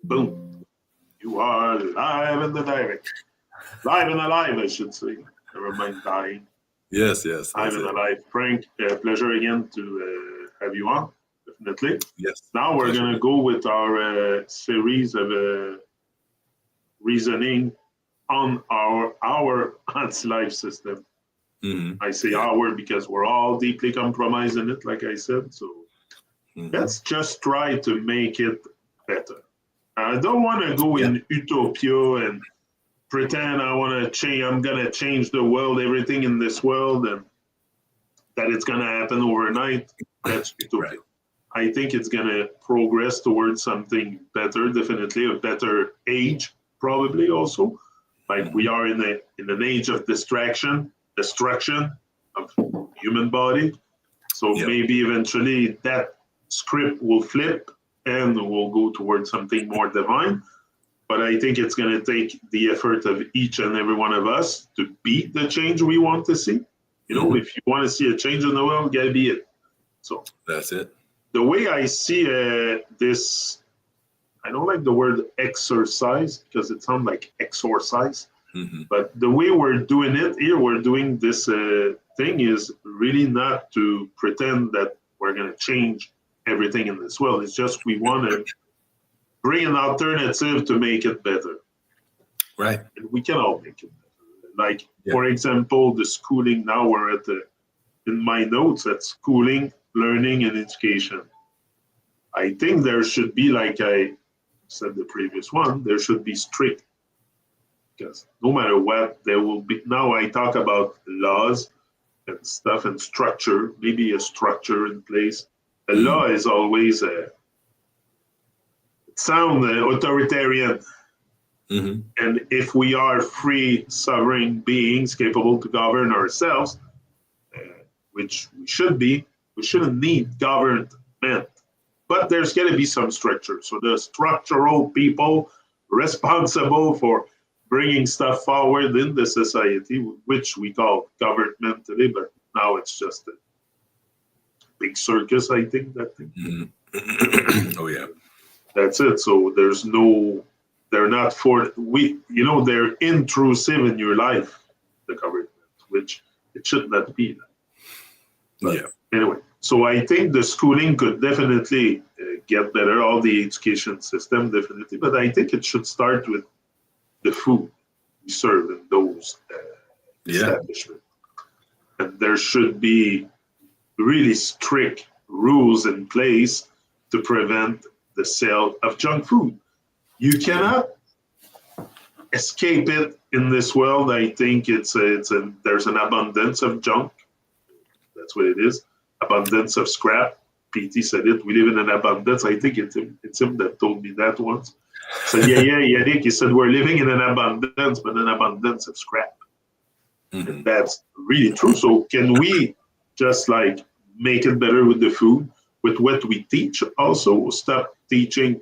Boom. You are live in the direct. Live and alive, I should say. Never mind dying. Yes, Live that's and it. alive. Frank, pleasure again to have you on, definitely. Yes. Now we're Pleasure. going to go with our series of reasoning on our anti-life system. I say our because we're all deeply compromised in it, like I said. So let's just try to make it better. I don't want to go in utopia and pretend I want to change. I'm gonna change the world, everything in this world, and that it's gonna happen overnight. That's utopia. Right. I think it's gonna progress towards something better. Definitely a better age, probably also. Like we are in an age of destruction of human body. So maybe eventually that script will flip and we'll go towards something more divine. But I think it's going to take the effort of each and every one of us to be the change we want to see. You know, if you want to see a change in the world, you got to be it. So that's it. The way I see this, I don't like the word exercise because it sounds like exorcise. But the way we're doing it here, we're doing this thing is really not to pretend that we're going to change everything in this world. It's just we want to bring an alternative to make it better. Right. And we can all make it better. Like, for example, the schooling, now we're at in my notes at schooling, learning, and education. I think there should be, like I said the previous one, there should be strict. Because no matter what, there will be, now I talk about laws and stuff and structure, maybe a structure in place. A law is always sound authoritarian. And if we are free, sovereign beings capable to govern ourselves, which we should be, we shouldn't need government. But there's going to be some structure. So the structural people responsible for bringing stuff forward in the society, which we call government today, but now it's just a big circus, I think, that thing. Oh, yeah. That's it. So there's no, they're not for, they're intrusive in your life, the government, which it should not be. But anyway, so I think the schooling could definitely get better, all the education system, definitely, but I think it should start with the food we serve in those establishments. And there should be really strict rules in place to prevent the sale of junk food. You cannot escape it in this world. I think there's an abundance of junk. That's what it is. Abundance of scrap. PT said it. We live in an abundance. I think it's him that told me that once. So Yannick, he said we're living in an abundance, but an abundance of scrap. And that's really true. So can we just like make it better with the food, with what we teach? Also, stop teaching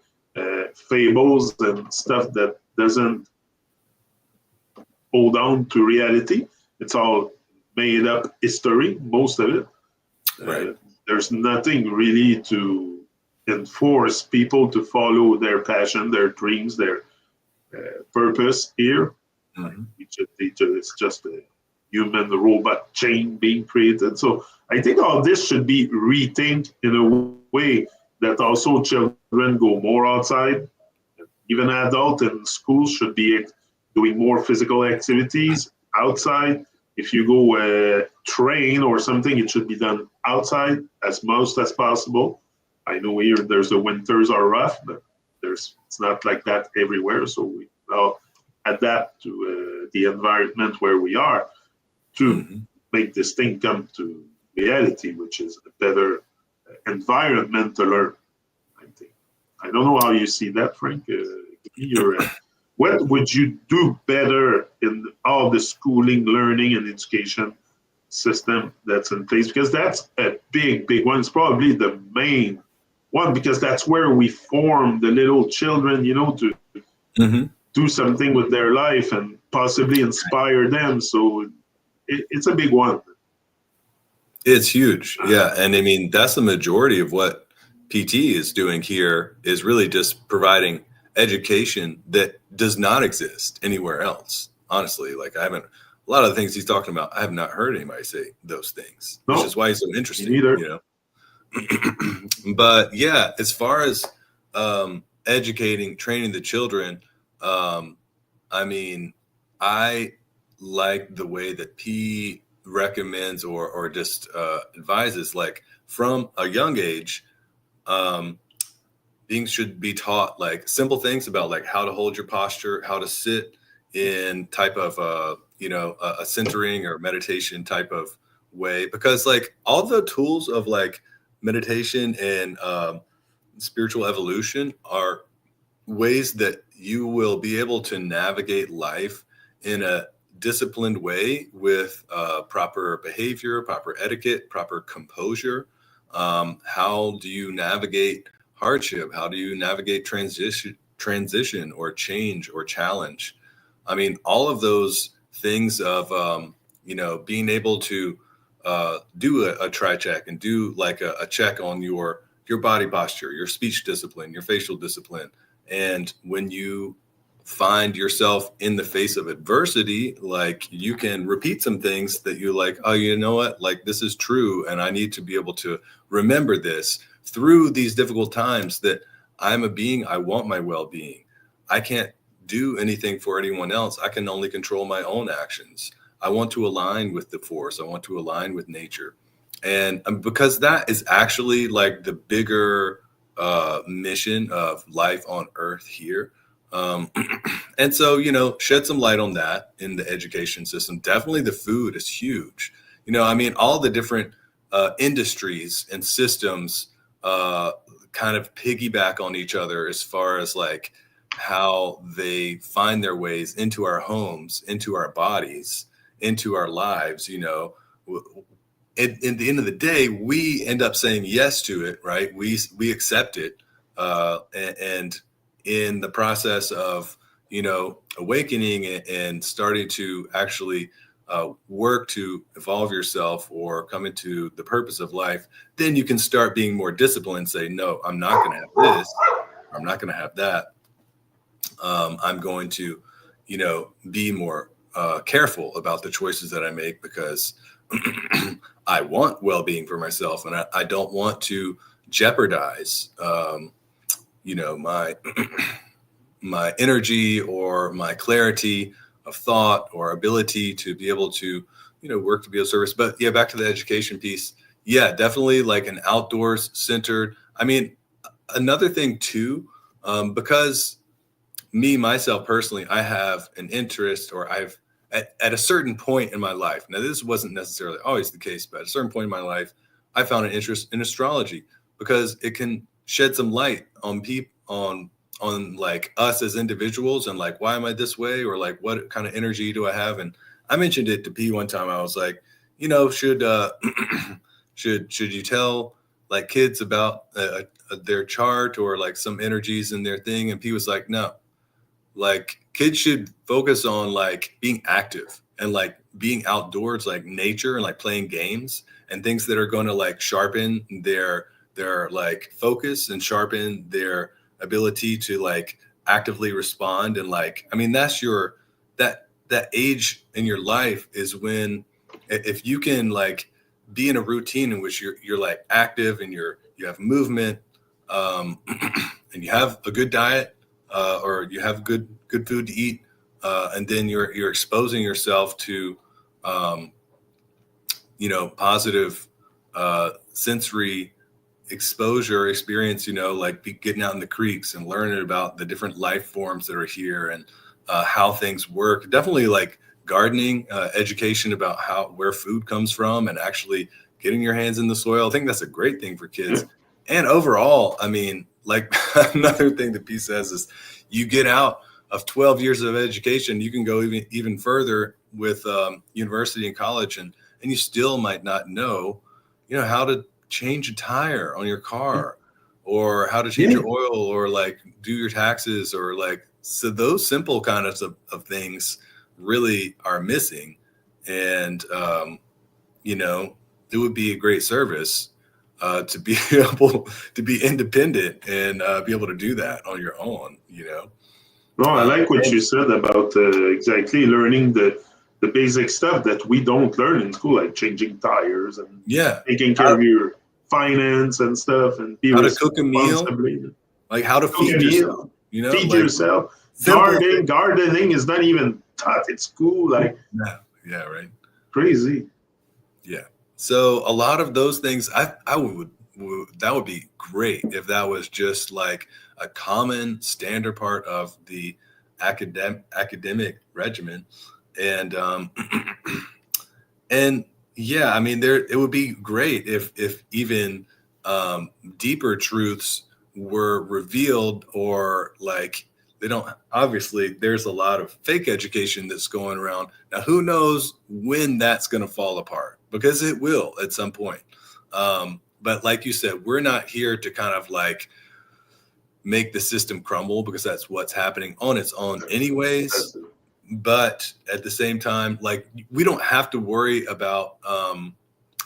fables and stuff that doesn't hold on to reality. It's all made up history, most of it. Right. There's nothing really to enforce people to follow their passion, their dreams, their purpose here. It's just a human robot chain being created. So I think all this should be rethink in a way that also children go more outside. Even adults in schools should be doing more physical activities outside. If you go train or something, it should be done outside as most as possible. I know here the winters are rough, but it's not like that everywhere. So we all adapt to the environment where we are to make this thing come to reality, which is a better environment to learn, I think. I don't know how you see that, Frank. What would you do better in all the schooling, learning, and education system that's in place? Because that's a big, big one. It's probably the main one, because that's where we form the little children, to do something with their life and possibly inspire them. So it's a big one. It's huge. Yeah. And I mean, that's the majority of what PT is doing here, is really just providing education that does not exist anywhere else. Honestly, like a lot of the things he's talking about, I have not heard anybody say those things, which is why he's so interesting, neither. But yeah, as far as training the children, I mean, I like the way that P recommends or just advises, like from a young age, beings should be taught like simple things about like how to hold your posture, how to sit in type of a centering or meditation type of way, because like all the tools of like meditation and spiritual evolution are ways that you will be able to navigate life in a disciplined way with proper behavior, proper etiquette, proper composure. How do you navigate hardship? How do you navigate transition or change or challenge? I mean, all of those things of being able to do a try check and do like a check on your body posture, your speech discipline, your facial discipline. And when you find yourself in the face of adversity, like you can repeat some things that you like, oh, you know what, like this is true. And I need to be able to remember this through these difficult times, that I'm a being, I want my well-being. I can't do anything for anyone else. I can only control my own actions. I want to align with the force. I want to align with nature. And because that is actually like the bigger mission of life on earth here. And so, shed some light on that in the education system. Definitely the food is huge. I mean, all the different industries and systems kind of piggyback on each other as far as like how they find their ways into our homes, into our bodies, into our lives. In the end of the day, we end up saying yes to it, right? We accept it, and in the process of awakening and starting to actually work to evolve yourself or come into the purpose of life, then you can start being more disciplined and say, no, I'm not going to have this. I'm not going to have that. I'm going to, be more careful about the choices that I make, because I want well-being for myself, and I don't want to jeopardize, my my energy or my clarity of thought or ability to be able to, work to be of service. But yeah, back to the education piece. Yeah, definitely like an outdoors centered. I mean, another thing too, because myself personally, I have an interest, or I've at a certain point in my life. Now, this wasn't necessarily always the case, but at a certain point in my life, I found an interest in astrology because it can shed some light on people, on like us as individuals, and like, why am I this way? Or like, what kind of energy do I have? And I mentioned it to P one time. I was like, should should you tell like kids about their chart or like some energies in their thing? And P was like, no, like kids should focus on like being active and like being outdoors, like nature, and like playing games and things that are going to like sharpen their like focus and sharpen their ability to like actively respond. And like, I mean, that's that age in your life is when, if you can like be in a routine in which you're like active and you have movement, and you have a good diet, or you have good food to eat, and then you're exposing yourself to positive sensory exposure experience, like getting out in the creeks and learning about the different life forms that are here, and how things work. Definitely like gardening, education about where food comes from, and actually getting your hands in the soil. I think that's a great thing for kids. Yeah. And overall, I mean, like another thing that P says is, you get out of 12 years of education, you can go even further with university and college, and you still might not know, how to change a tire on your car, or how to change your oil, or like do your taxes, or like, so those simple kinds of things really are missing. And it would be a great service to be able to be independent and be able to do that on your own, you know? No, I like what you said about exactly learning the basic stuff that we don't learn in school, like changing tires and taking care of your finance and stuff, and be how to cook a meal, like how to feed yourself, you know, feed yourself. Gardening is not even taught at school. Like, yeah, right. Crazy. Yeah. So a lot of those things, I would that would be great if that was just like a common standard part of the academic regimen. And and yeah, I mean, it would be great if even deeper truths were revealed, or like they don't. Obviously, there's a lot of fake education that's going around now. Who knows when that's going to fall apart? Because it will at some point. But like you said, we're not here to kind of like make the system crumble, because that's what's happening on its own anyways. But at the same time, like, we don't have to worry about,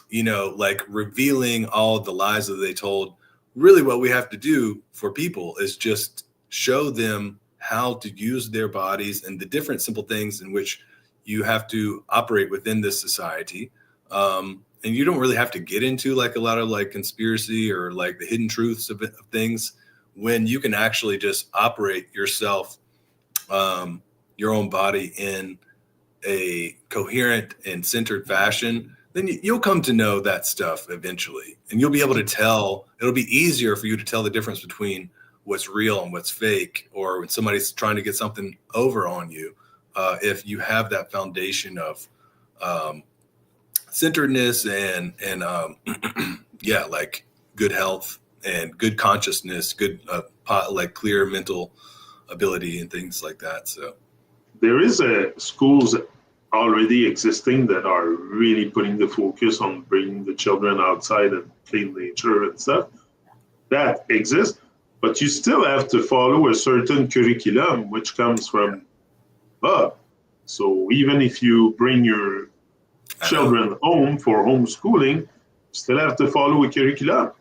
you know, like revealing all the lies that they told. Really what we have to do for people is just show them how to use their bodies and the different simple things in which you have to operate within this society. And you don't really have to get into like a lot of like conspiracy or like the hidden truths of things, when you can actually just operate yourself, your own body in a coherent and centered fashion. Then you'll come to know that stuff eventually, and you'll be able to tell. It'll be easier for you to tell the difference between what's real and what's fake, or when somebody's trying to get something over on you, if you have that foundation of centeredness and yeah, like good health and good consciousness, good like clear mental ability and things like that. So there is schools already existing that are really putting the focus on bringing the children outside and clean nature and stuff. That exists, but you still have to follow a certain curriculum which comes from above. So even if you bring your children home for homeschooling, you still have to follow a curriculum.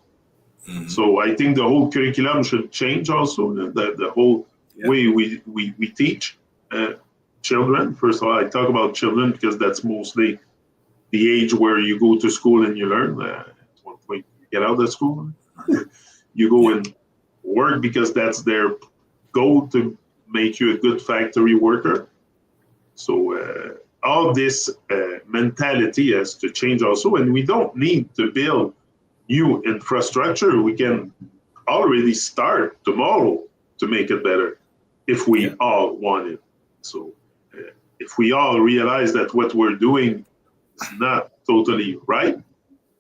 Mm-hmm. So I think the whole curriculum should change also, the whole way we teach children. First of all, I talk about children because that's mostly the age where you go to school and you learn. At one point, you get out of school, you go and work because that's their goal, to make you a good factory worker. So all this mentality has to change also, and we don't need to build new infrastructure. We can already start tomorrow to make it better if we all want it. So if we all realize that what we're doing is not totally right,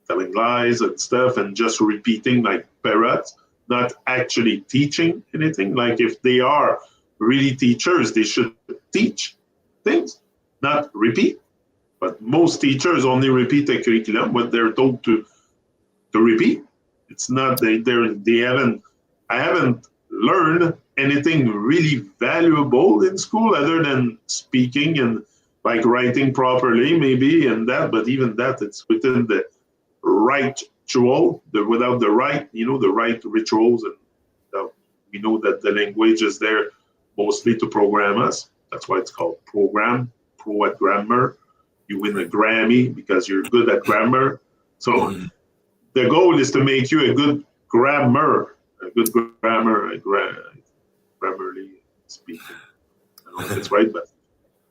telling lies and stuff and just repeating like parrots, not actually teaching anything. Like if they are really teachers, they should teach things, not repeat. But most teachers only repeat the curriculum, what they're told to repeat. It's not, I haven't learned anything really valuable in school other than speaking and like writing properly maybe, and that, but even that, it's within the right ritual, without the right, the right rituals. And we know that the language is there mostly to program us. That's why it's called pro at grammar. You win a Grammy because you're good at grammar. So the goal is to make you a good grammarly speaking. I don't know if it's right, but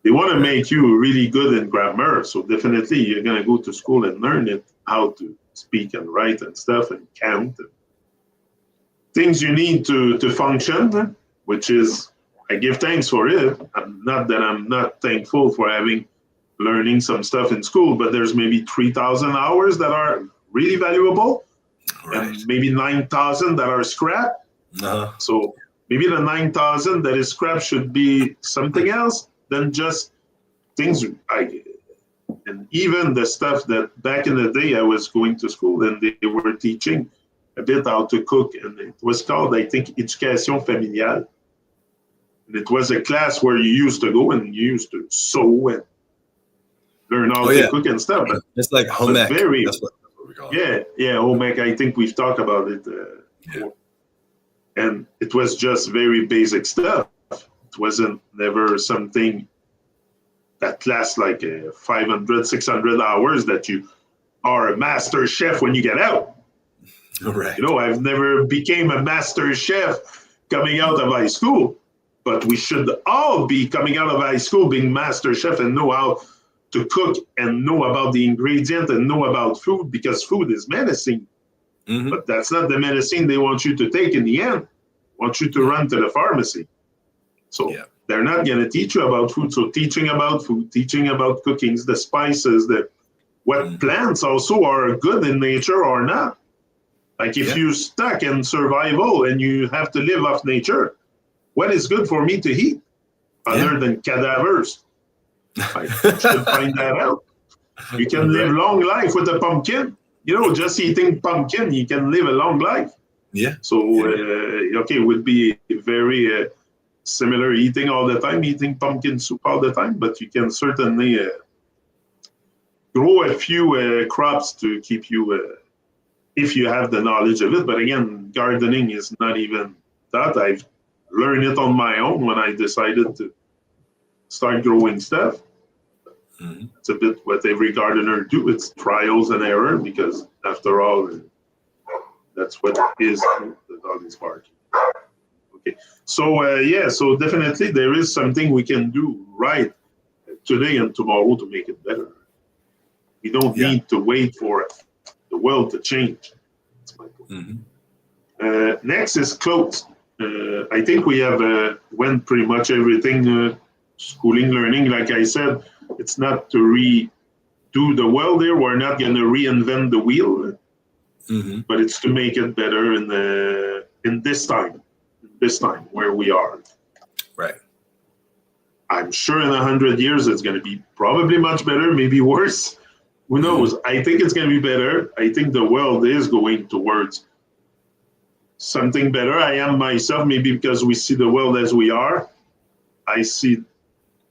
they want to make you really good in grammar. So definitely you're going to go to school and learn it, how to speak and write and stuff and count. And things you need to function, which is, I give thanks for it. I'm not thankful for learning some stuff in school, but there's maybe 3,000 hours that are really valuable, and maybe 9,000 that are scrap. So maybe the 9,000 that is scrap should be something else than just things. And even the stuff that back in the day I was going to school and they were teaching a bit how to cook, and it was called, I think, Éducation familiale. And it was a class where you used to go and you used to sew and learn how to cook and stuff. But it's like home ec. on. Yeah, Omega. I think we've talked about it. And it was just very basic stuff. It wasn't never something that lasts like 500, 600 hours that you are a master chef when you get out. Right. I've never became a master chef coming out of high school, but we should all be coming out of high school being master chef and know how to cook and know about the ingredient and know about food, because food is medicine. Mm-hmm. But that's not the medicine they want you to take in the end. They want you to run to the pharmacy. So they're not going to teach you about food. So teaching about food, teaching about cookings, the spices, what plants also are good in nature or not. Like if you're stuck in survival and you have to live off nature, what is good for me to eat other than cadavers? I should find that out. You can live long life with a pumpkin. Just eating pumpkin, you can live a long life. Yeah. So, it would be very similar eating all the time, eating pumpkin soup all the time, but you can certainly grow a few crops to keep you, if you have the knowledge of it. But again, gardening is not even that. I've learned it on my own when I decided to start growing stuff. Mm-hmm. It's a bit what every gardener do. It's trials and error, because after all, that's what it is. The dog is barking. Okay, so definitely there is something we can do right today and tomorrow to make it better. We don't need to wait for the world to change. That's my point. Mm-hmm. Next is clothes. I think we have went pretty much everything. Schooling, learning, like I said, it's not to redo the world there. We're not going to reinvent the wheel, but it's to make it better in this time where we are. Right. I'm sure in 100 years it's going to be probably much better, maybe worse. Who knows? I think it's going to be better. I think the world is going towards something better. I am myself, maybe because we see the world as we are. I see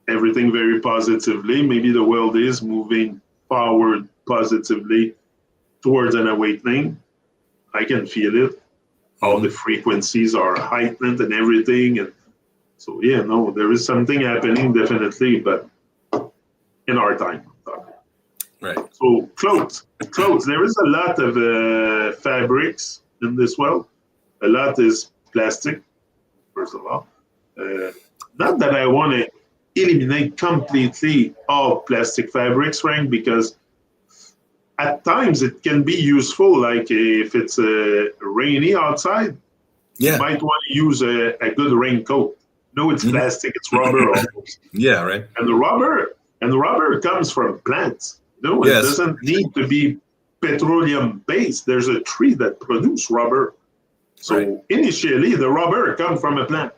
everything very positively. Maybe the world is moving forward positively towards an awakening. I can feel it. All the frequencies are heightened and everything. And so, there is something happening definitely, but in our time. Right. So clothes. There is a lot of fabrics in this world. A lot is plastic, first of all. Not that I want to eliminate completely all plastic fabrics, Frank, because at times it can be useful. Like if it's rainy outside, you might want to use a good raincoat. It's plastic, it's rubber almost. Yeah, right. And the rubber comes from plants. It doesn't need to be petroleum based. There's a tree that produces rubber. So initially the rubber comes from a plant.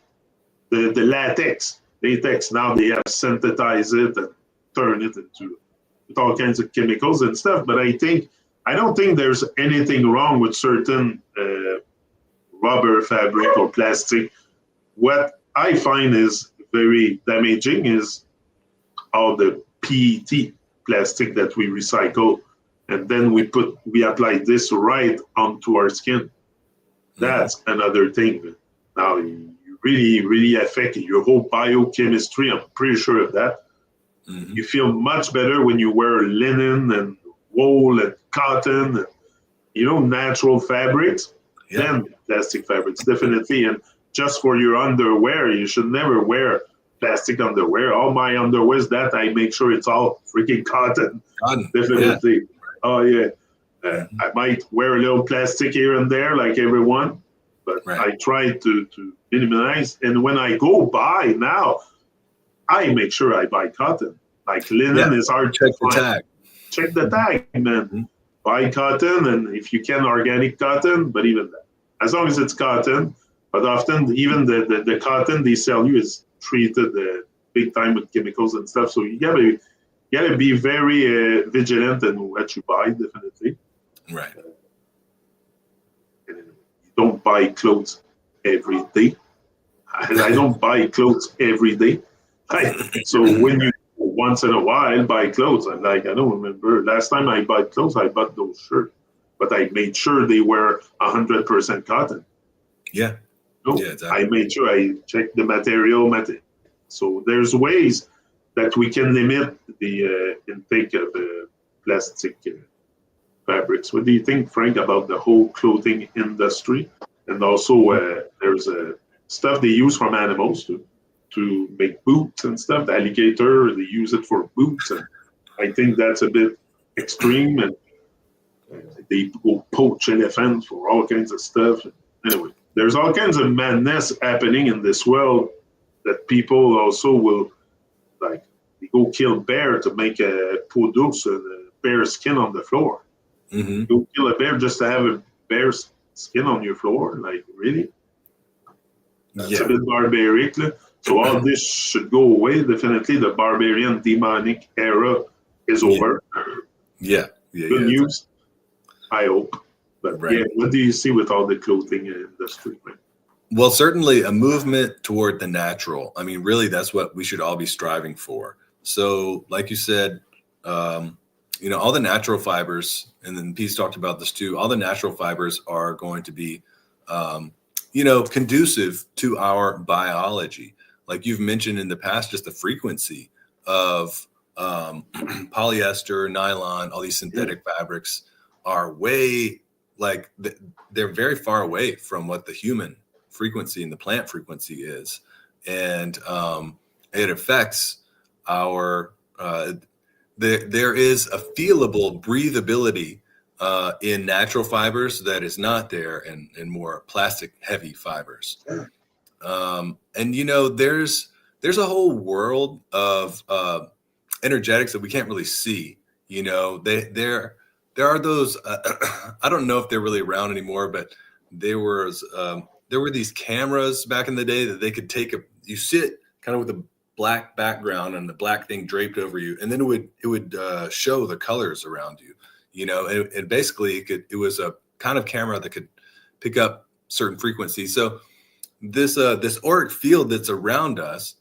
The latex, now they have synthesized it and turn it into with all kinds of chemicals and stuff. But I don't think there's anything wrong with certain rubber, fabric, or plastic. What I find is very damaging is all the PET plastic that we recycle, and then we apply this right onto our skin. That's another thing. Now you really affect your whole biochemistry. I'm pretty sure of that. You feel much better when you wear linen and wool and cotton and, natural fabrics than plastic fabrics, definitely. And just for your underwear, you should never wear plastic underwear. All my underwear is that I make sure it's all freaking cotton. Definitely. Yeah. Oh, yeah. I might wear a little plastic here and there like everyone, but I try to minimize. And when I go buy now, I make sure I buy cotton. Like linen is hard to find. Tag. Check the tag, man. Buy cotton, and if you can, organic cotton, but even that. As long as it's cotton, but often even the cotton they sell you is treated big time with chemicals and stuff. So you gotta be very vigilant in what you buy, definitely. Right. You don't buy clothes every day. I don't buy clothes every day. So when you once in a while buy clothes, I don't remember last time I bought clothes. I bought those shirts. but I made sure they were 100% cotton. Yeah. No, Yeah, exactly. I made sure I checked the material. So there's ways that we can limit the intake of plastic fabrics. What do you think, Frank, about the whole clothing industry? And also, there's stuff they use from animals to make boots and stuff. The alligator, they use it for boots, and I think that's a bit extreme. And they go poach elephants for all kinds of stuff. Anyway, there's all kinds of madness happening in this world that people also will like. They go kill bear to make a peau douce, a bear skin on the floor. Mm-hmm. Go kill a bear just to have a bear skin on your floor? Like, really? That's a bit barbaric. So all this should go away. Definitely the barbarian demonic era is over. Yeah. Good news. I hope. But right. What do you see with all the clothing industry? Well, certainly a movement toward the natural. I mean, really, that's what we should all be striving for. So, like you said, all the natural fibers, and then Pete's talked about this too, all the natural fibers are going to be, conducive to our biology. Like you've mentioned in the past, just the frequency of polyester, nylon, all these synthetic fabrics are way, like, they're very far away from what the human frequency and the plant frequency is. And it affects our, there is a feelable breathability in natural fibers that is not there in more plastic heavy fibers. And there's a whole world of energetics that we can't really see. There are those I don't know if they're really around anymore, but there were these cameras back in the day that they could you sit kind of with a black background and the black thing draped over you, and then it would show the colors around you. And basically it was a kind of camera that could pick up certain frequencies. So this auric field that's around us.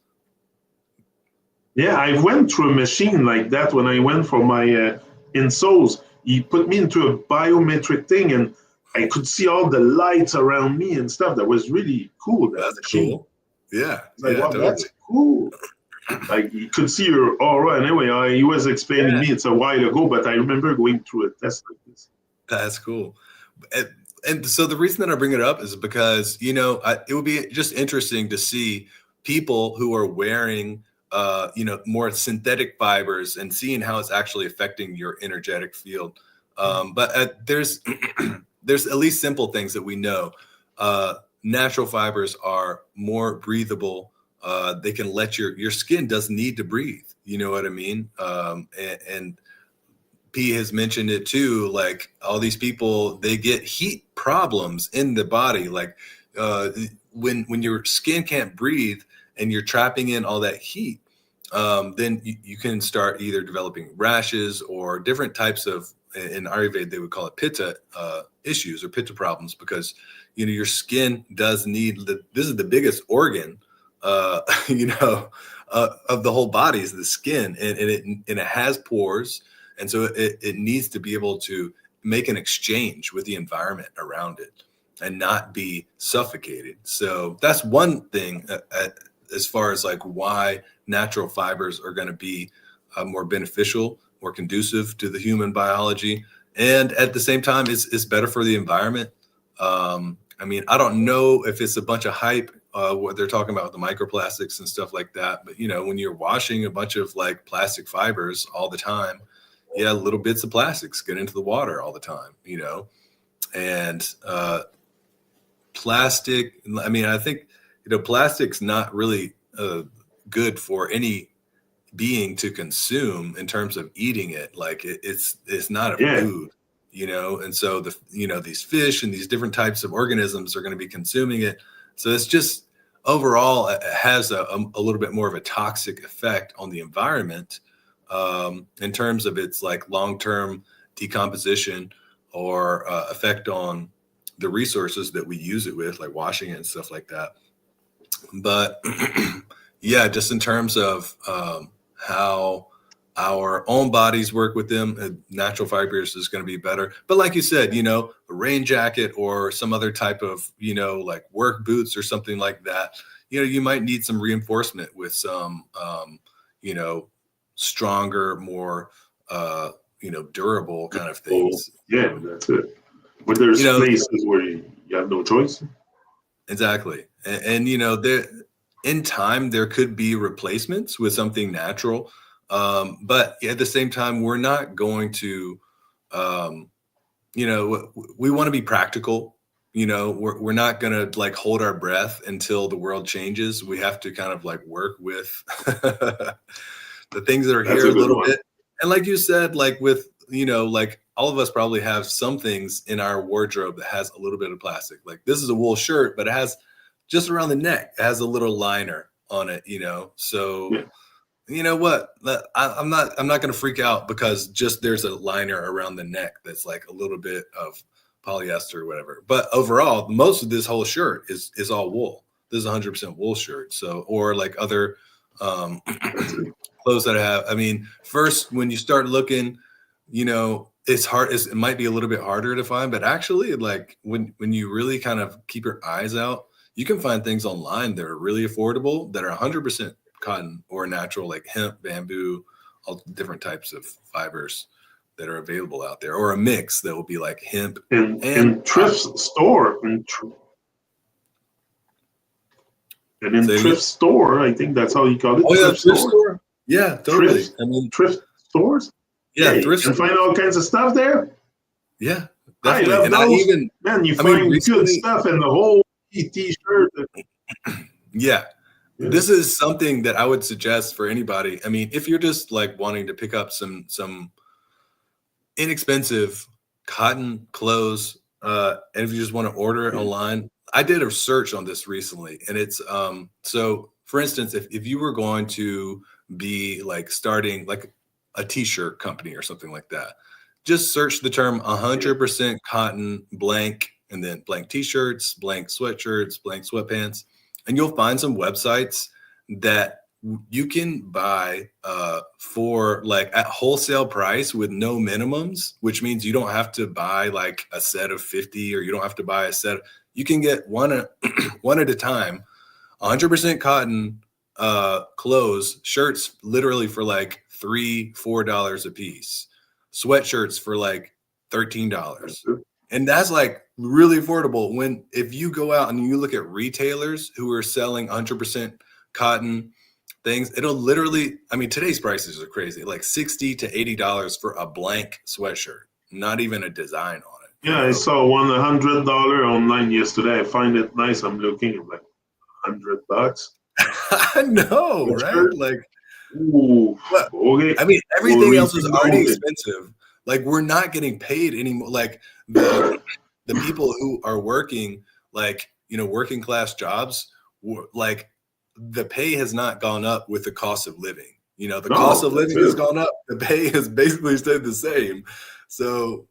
Yeah, I went through a machine like that when I went for my insoles. He put me into a biometric thing, and I could see all the lights around me and stuff. That was really cool. That's machine. Cool. Yeah. Like, wow, totally. That's cool. Like, you could see your aura. Anyway, he was explaining me. It's a while ago, but I remember going through a test like this. That's cool. And so the reason that I bring it up is because, it would be just interesting to see people who are wearing, more synthetic fibers and seeing how it's actually affecting your energetic field. But there's at least simple things that we know. Natural fibers are more breathable. They can let your skin doesn't need to breathe. You know what I mean? And P has mentioned it too. Like, all these people, they get heat problems in the body. Like when your skin can't breathe and you're trapping in all that heat, then you can start either developing rashes or different types of, in Ayurveda, they would call it pitta issues or pitta problems, because, your skin does need, this is the biggest organ, of the whole body is the skin, and it has pores. And so it needs to be able to make an exchange with the environment around it and not be suffocated. So that's one thing as far as like why natural fibers are going to be more beneficial, more conducive to the human biology. And at the same time, it's better for the environment. I mean, I don't know if it's a bunch of hype, what they're talking about with the microplastics and stuff like that. But, when you're washing a bunch of like plastic fibers all the time, little bits of plastics get into the water all the time, and plastic. I mean, I think, plastic's not really good for any being to consume in terms of eating it. Like it's not a food, and so these fish and these different types of organisms are going to be consuming it. So it's just overall, it has a little bit more of a toxic effect on the environment. In terms of its like long-term decomposition or effect on the resources that we use it with, like washing it and stuff like that. But just in terms of how our own bodies work with them, natural fibers is going to be better. But like you said, a rain jacket or some other type of, like work boots or something like that, you might need some reinforcement with some, stronger, more, durable kind of things. Yeah, that's it. But there's places where you have no choice. Exactly. And there, in time, there could be replacements with something natural. But at the same time, we're not going to, we want to be practical. We're not going to like hold our breath until the world changes. We have to kind of like work with the things that are here a little bit. And like you said, like with, like all of us probably have some things in our wardrobe that has a little bit of plastic. Like this is a wool shirt, but it has just around the neck, it has a little liner on it, so you know what? I'm not going to freak out because just there's a liner around the neck that's like a little bit of polyester or whatever. But overall, most of this whole shirt is all wool. This is 100% wool shirt. So, or like other clothes that I have. I mean, first when you start looking, it's hard. It might be a little bit harder to find, but actually, like when you really kind of keep your eyes out, you can find things online that are really affordable that are 100% cotton or natural, like hemp, bamboo, all different types of fibers that are available out there, or a mix that will be like hemp and thrift store. And in thrift store, I think that's how you call it. Oh, yeah, thrift store. Yeah, totally. Thrift stores. Yeah, you can find all kinds of stuff there. Yeah, definitely. You find good stuff in the whole t-shirt. Yeah. This is something that I would suggest for anybody. I mean, if you're just like wanting to pick up some inexpensive cotton clothes, and if you just want to order it online, I did a search on this recently, and it's so for instance, if you were going to be like starting like a t-shirt company or something like that, just search the term 100% cotton blank, and then blank t-shirts, blank sweatshirts, blank sweatpants. And you'll find some websites that you can buy for like at wholesale price with no minimums, which means you don't have to buy like a set of 50, or you don't have to buy a set. You can get one at a time, 100% cotton clothes, shirts literally for like $3-4 a piece, sweatshirts for like $13. And that's like really affordable. If you go out and you look at retailers who are selling 100% cotton things, it'll literally, I mean, today's prices are crazy, like $60 to $80 for a blank sweatshirt, not even a design on it. Yeah, I saw one $100 online yesterday. I find it nice. I'm looking at like $100. I know, right? Like, ooh, okay. I mean, everything else is already expensive. Like, we're not getting paid anymore. Like the people who are working, like, working class jobs, like the pay has not gone up with the cost of living. Cost of living has gone up. The pay has basically stayed the same. So,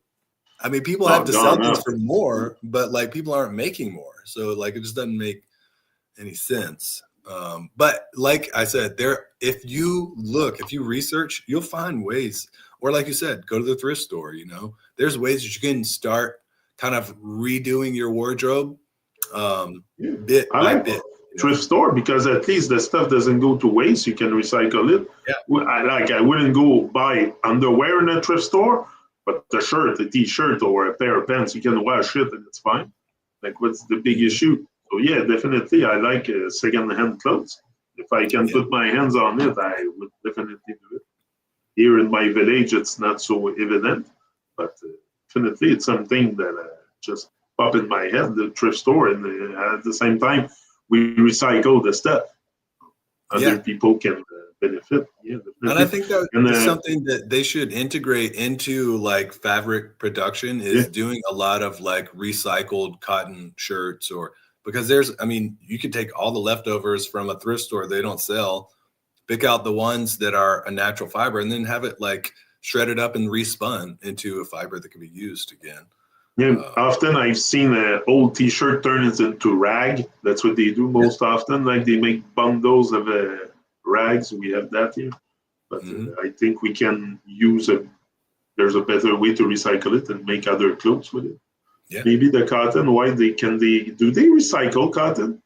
I mean, people have to sell things for more, but like people aren't making more. So like, it just doesn't make any sense. But like I said, if you research, you'll find ways, or like you said, go to the thrift store, there's ways that you can start kind of redoing your wardrobe bit by bit. Thrift store, because at least the stuff doesn't go to waste. You can recycle it. Yeah. I wouldn't go buy underwear in a thrift store, but a shirt, a t-shirt, or a pair of pants, you can wash it and it's fine. Like, what's the big issue? So yeah, definitely, I like second-hand clothes. If I can put my hands on it, I would definitely do it. Here in my village, it's not so evident, but definitely it's something that just pop in my head, the thrift store, and at the same time, we recycle the stuff. Other people can benefit. Yeah, definitely. And I think that is something that they should integrate into like fabric production, is doing a lot of like recycled cotton shirts, or because you could take all the leftovers from a thrift store they don't sell, pick out the ones that are a natural fiber, and then have it like shredded up and respun into a fiber that can be used again. Yeah, often I've seen an old T-shirt turn into rag. That's what they do most often. Like they make bundles of rags. We have that here. But I think we can use there's a better way to recycle it and make other clothes with it. Yeah. Maybe the cotton, why do they recycle cotton?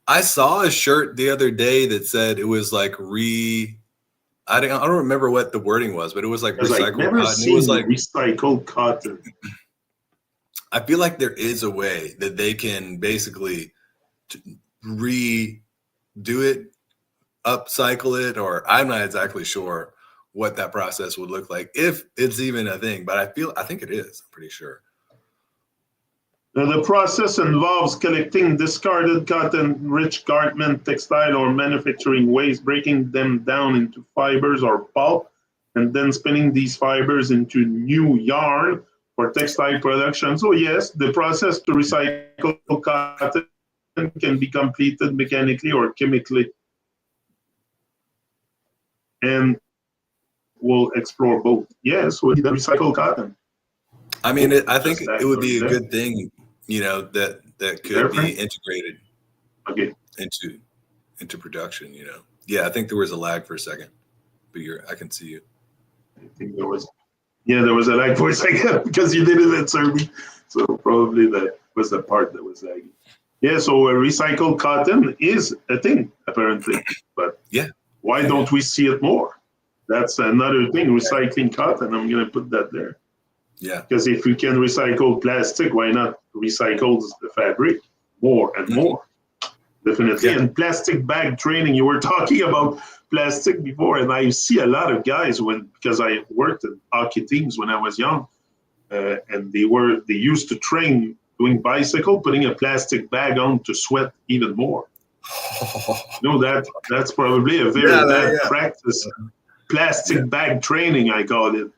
I saw a shirt the other day that said it was like I don't remember what the wording was, but it was like recycled I've never cotton. seen It was like recycled cotton. I feel like there is a way that they can basically redo it, upcycle it, or I'm not exactly sure what that process would look like, if it's even a thing, but I think it is. I'm pretty sure. Now, the process involves collecting discarded cotton-rich garment, textile, or manufacturing waste, breaking them down into fibers or pulp, and then spinning these fibers into new yarn for textile production. So yes, the process to recycle cotton can be completed mechanically or chemically. And we'll explore both. Yes, we need recycle cotton. I mean, I think it would be a good thing, that could be integrated into production, Yeah, I think there was a lag for a second, but I can see you. I think there was a lag for a second because you didn't answer me. So probably that was the part that was lagging. Yeah, so recycled cotton is a thing, apparently. But why don't we see it more? That's another thing, recycling cotton. I'm going to put that there. Yeah. Because if we can recycle plastic, why not recycle the fabric more and more? Definitely. Yeah. And plastic bag training. You were talking about plastic before, and I see a lot of guys because I worked in hockey teams when I was young, and they used to train doing bicycle, putting a plastic bag on to sweat even more. That's probably a very bad practice. Plastic bag training, I call it.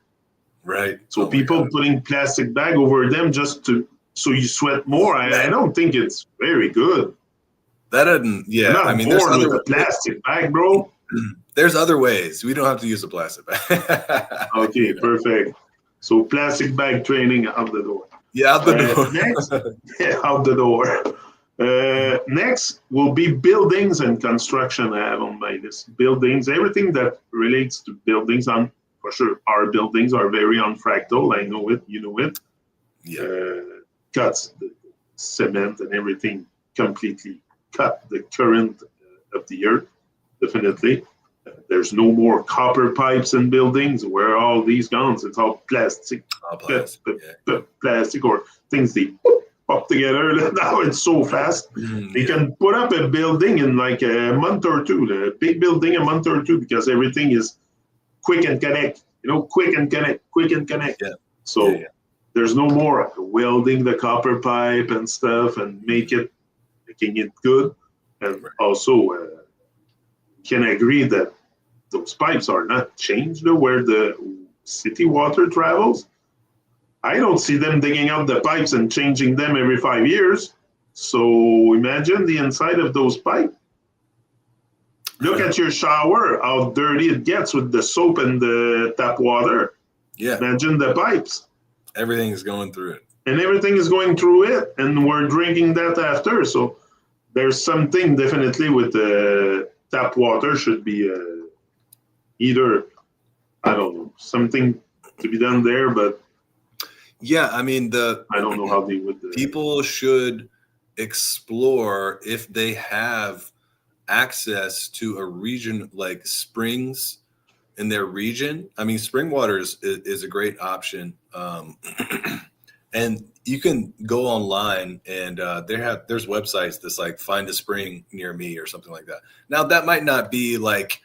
Right. So people putting plastic bag over them so you sweat more. I don't think it's very good. That doesn't. Yeah. I mean, there's with a plastic bag, bro. There's other ways. We don't have to use a plastic bag. Okay, perfect. So plastic bag training out the door. Yeah, out the door. Next, out the door. Next will be buildings and construction. I have on my list buildings. Everything that relates to buildings. For sure, our buildings are very unfractal. I know it. You know it. Yeah. Cuts the cement and everything completely. Cut the current of the earth. Definitely. There's no more copper pipes in buildings. Where are all these gone? It's all plastic. Plastic or things they pop together. Now it's so fast. They can put up a building in like a month or two. A big building a month or two because everything is quick and connect. Quick and connect. Yeah. So there's no more welding the copper pipe and stuff and making it good. And also can agree that those pipes are not changed where the city water travels. I don't see them digging out the pipes and changing them every 5 years. So imagine the inside of those pipes. Look at your shower, how dirty it gets with the soap and the tap water. Yeah. Imagine the pipes. Everything is going through it. And everything is going through it, and we're drinking that after. So there's something definitely with the tap water should be either, I don't know, something to be done there, but yeah, I mean I don't know how they would. People should explore if they have access to a region like springs in their region. I mean, spring water is a great option, and you can go online and there's websites that's like find a spring near me or something like that. Now that might not be like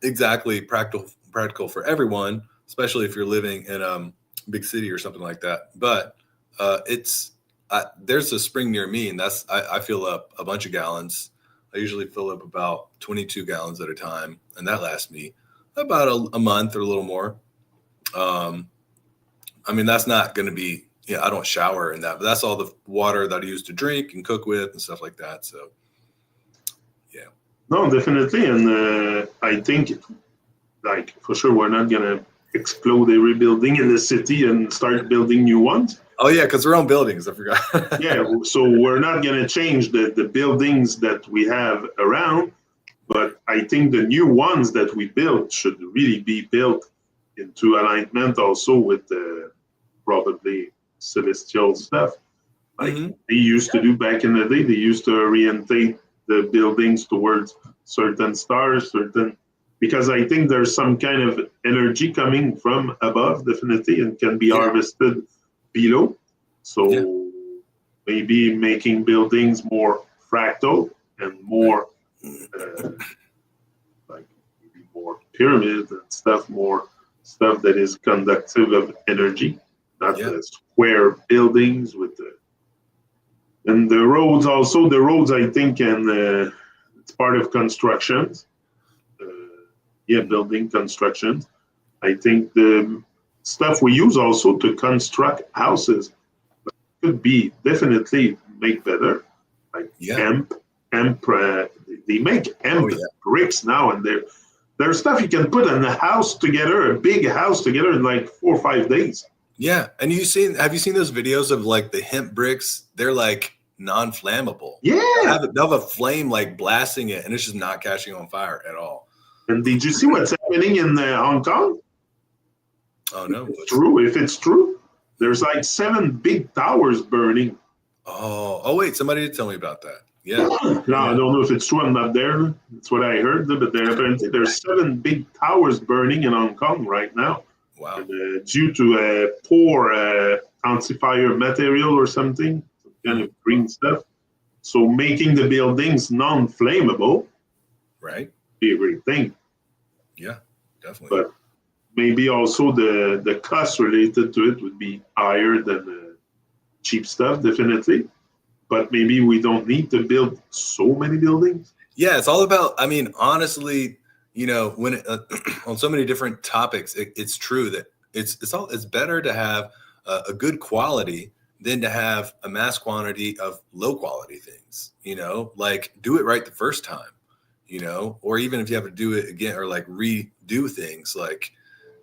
exactly practical for everyone, especially if you're living in a big city or something like that. But there's a spring near me, and I fill up a bunch of gallons. I usually fill up about 22 gallons at a time, and that lasts me about a month or a little more. I mean, that's not going to be, I don't shower in that, but that's all the water that I use to drink and cook with and stuff like that. So, yeah. No, definitely. And I think, like, for sure, we're not going to explode every building in the city and start building new ones. Oh, yeah, because we're on buildings. I forgot. Yeah, so we're not going to change the buildings that we have around, But I think the new ones that we built should really be built into alignment also with the probably celestial stuff. Like they used to do back in the day, they used to orientate the buildings towards certain stars, because I think there's some kind of energy coming from above, definitely, and can be harvested below. So maybe making buildings more fractal and more like maybe more pyramids and stuff, more stuff that is conductive of energy, not the square buildings with the. And the roads also, I think, and it's part of constructions. Building constructions. I think the stuff we use also to construct houses could be definitely make better. Like hemp, they make hemp bricks now, and there's stuff you can put in a house together, a big house together in like 4 or 5 days. Yeah, and have you seen those videos of like the hemp bricks? They're like non-flammable. Yeah, they'll have a flame like blasting it, and it's just not catching on fire at all. And did you see what's happening in Hong Kong? Oh no! If it's true, there's like 7 big towers burning. Oh wait, somebody did tell me about that. Yeah. No, I don't know if it's true. I'm not there. That's what I heard. But apparently there's 7 big towers burning in Hong Kong right now. Wow. And, due to poor anti-fire material or something, some kind of green stuff. So making the buildings non-flammable, right, be a great thing. Yeah, definitely. But maybe also the cost related to it would be higher than the cheap stuff, definitely. But maybe we don't need to build so many buildings. Yeah, it's all about, I mean, honestly, when on so many different topics, it's true that it's better to have a good quality than to have a mass quantity of low quality things, like do it right the first time. Or even if you have to do it again or like redo things, like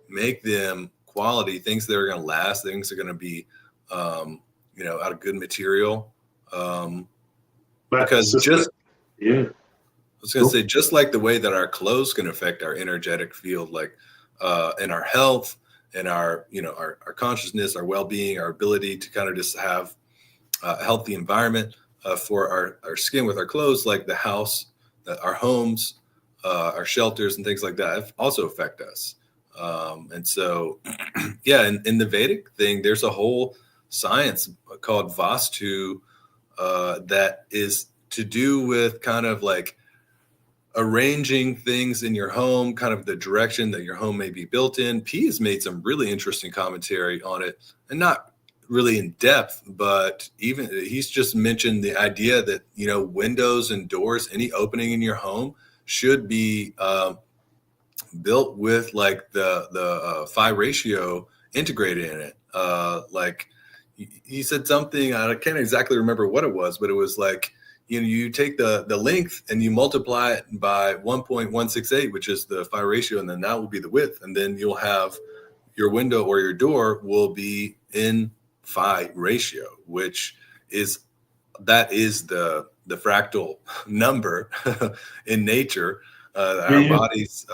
make them quality things that are going to last, things that are going to be, out of good material. Because I was going to say, just like the way that our clothes can affect our energetic field, like in our health and our consciousness, our well-being, our ability to kind of just have a healthy environment for our skin with our clothes, like the house, our homes, our shelters and things like that also affect us. And so, in the Vedic thing, there's a whole science called Vastu that is to do with kind of like arranging things in your home, kind of the direction that your home may be built in. P has made some really interesting commentary on it, and not really in depth, but even he's just mentioned the idea that, windows and doors, any opening in your home should be built with like the phi ratio integrated in it. Like he said something, I can't exactly remember what it was, but it was like, you take the length and you multiply it by 1.168, which is the phi ratio, and then that will be the width. And then you'll have your window or your door will be in phi ratio, which is the fractal number in nature. Our bodies,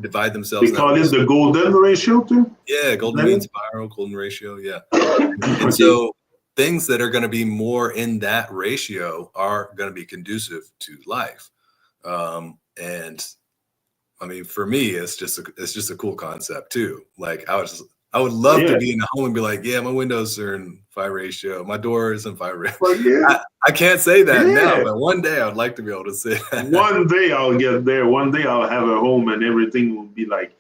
divide themselves. They call it the golden ratio too? Yeah, golden mean spiral, golden ratio, yeah. And so things that are going to be more in that ratio are going to be conducive to life. And I mean, for me, it's just a cool concept too. Like I would love to be in a home and be like, my windows are in phi ratio, my door is in phi ratio. Well, I can't say that now, but one day I'd like to be able to say that. One day I'll get there. One day I'll have a home and everything will be like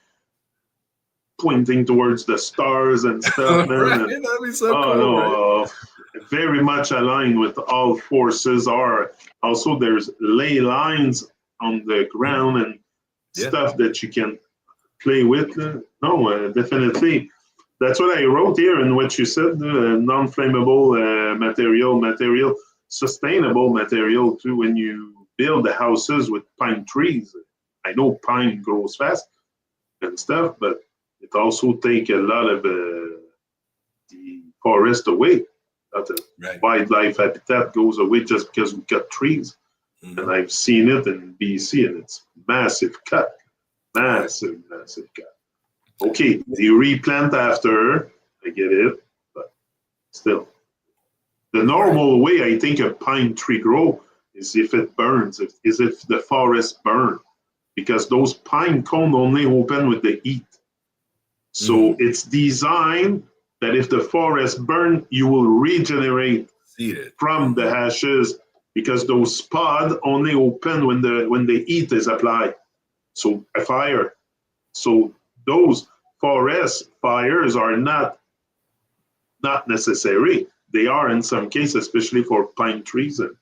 pointing towards the stars and stuff. Right? That'd be so cool. No, right? Very much aligned with all forces are. Also, there's ley lines on the ground and stuff that you can play with. No, definitely. That's what I wrote here and what you said, non-flammable material, sustainable material too. When you build the houses with pine trees, I know pine grows fast and stuff, but it also takes a lot of the forest away. Wildlife habitat goes away just because we cut trees. And I've seen it in BC, and it's massive cut. Massive cut. Okay, they replant after, I get it, but still. The normal way I think a pine tree grow is if it burns, is if the forest burn, because those pine cones only open with the heat. So it's designed that if the forest burn, you will regenerate from the ashes, because those pods only open when the heat is applied. So a fire. So those forest fires are not necessary. They are in some cases, especially for pine trees and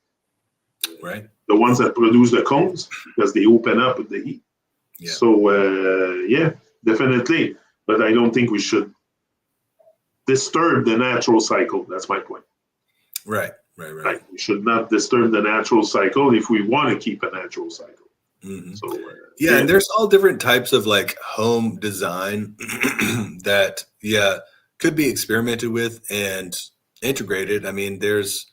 the ones that produce the cones, because they open up with the heat. Yeah. So yeah, definitely. But I don't think we should disturb the natural cycle. That's my point. Right. We should not disturb the natural cycle if we want to keep a natural cycle. So yeah, and there's all different types of like home design that could be experimented with and integrated. I mean, there's